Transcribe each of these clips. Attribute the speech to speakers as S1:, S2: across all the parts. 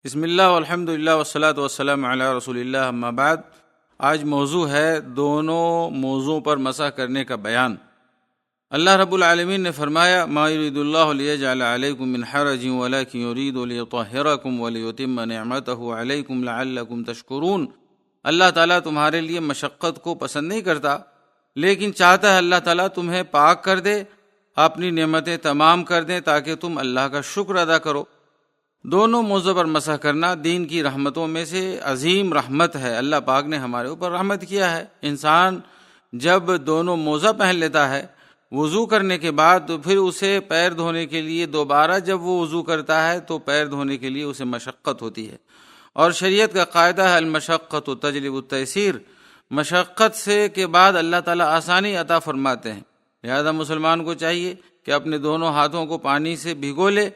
S1: بسم اللہ والحمد للہ والصلاۃ والسلام علی رسول اللہ اما بعد۔ آج موضوع ہے دونوں موضوعوں پر مسح کرنے کا بیان۔ اللہ رب العالمین نے فرمایا ما یرید اللہ لیجعل علیکم من حرج ولکن یرید لیطہرکم ولیتم نعمتہ علیکم لعلکم تشکرون۔ اللہ تعالیٰ تمہارے لیے مشقت کو پسند نہیں کرتا، لیکن چاہتا ہے اللہ تعالیٰ تمہیں پاک کر دے، اپنی نعمتیں تمام کر دیں تاکہ تم اللہ کا شکر ادا کرو۔ دونوں موضوع پر مسح کرنا دین کی رحمتوں میں سے عظیم رحمت ہے۔ اللہ پاک نے ہمارے اوپر رحمت کیا ہے۔ انسان جب دونوں موزہ پہن لیتا ہے وضو کرنے کے بعد، تو پھر اسے پیر دھونے کے لیے دوبارہ جب وہ وضو کرتا ہے تو پیر دھونے کے لیے اسے مشقت ہوتی ہے، اور شریعت کا قاعدہ ہے المشقت تجلب التیسیر۔ مشقت سے کے بعد اللہ تعالیٰ آسانی عطا فرماتے ہیں۔ لہذا مسلمان کو چاہیے کہ اپنے دونوں ہاتھوں کو پانی سے بھگو لے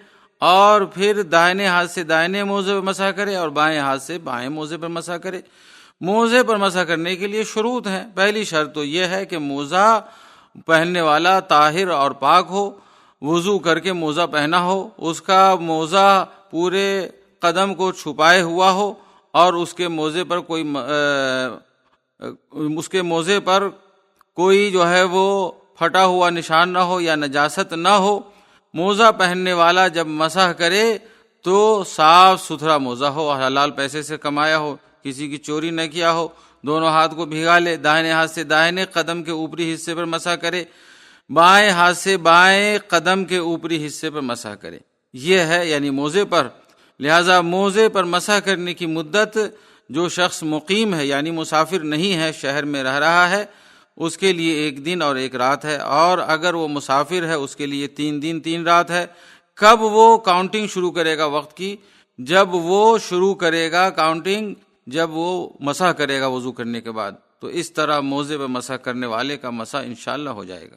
S1: اور پھر دائیں ہاتھ سے دائیں موزے پر مسح کرے اور بائیں ہاتھ سے بائیں موزے پر مسح کرے۔ موزے پر مسح کرنے کے لیے شروط ہیں۔ پہلی شرط تو یہ ہے کہ موزہ پہننے والا طاہر اور پاک ہو، وضو کر کے موزہ پہنا ہو، اس کا موزہ پورے قدم کو چھپائے ہوا ہو، اور اس کے موزے پر کوئی جو ہے وہ پھٹا ہوا نشان نہ ہو یا نجاست نہ ہو۔ موزہ پہننے والا جب مسح کرے تو صاف ستھرا موزہ ہو، حلال پیسے سے کمایا ہو، کسی کی چوری نہ کیا ہو۔ دونوں ہاتھ کو بھگا لے، دائیں ہاتھ سے دائیں قدم کے اوپری حصے پر مسح کرے، بائیں ہاتھ سے بائیں قدم کے اوپری حصے پر مسح کرے۔ یہ ہے یعنی موزے پر۔ لہذا موزے پر مسح کرنے کی مدت جو شخص مقیم ہے یعنی مسافر نہیں ہے، شہر میں رہ رہا ہے، اس کے لیے 1 دن اور 1 رات ہے، اور اگر وہ مسافر ہے اس کے لیے 3 دن 3 رات ہے۔ کب وہ کاؤنٹنگ شروع کرے گا وقت کی؟ جب وہ شروع کرے گا کاؤنٹنگ جب وہ مسح کرے گا وضو کرنے کے بعد۔ تو اس طرح موزے پر مسح کرنے والے کا مسح انشاءاللہ ہو جائے گا۔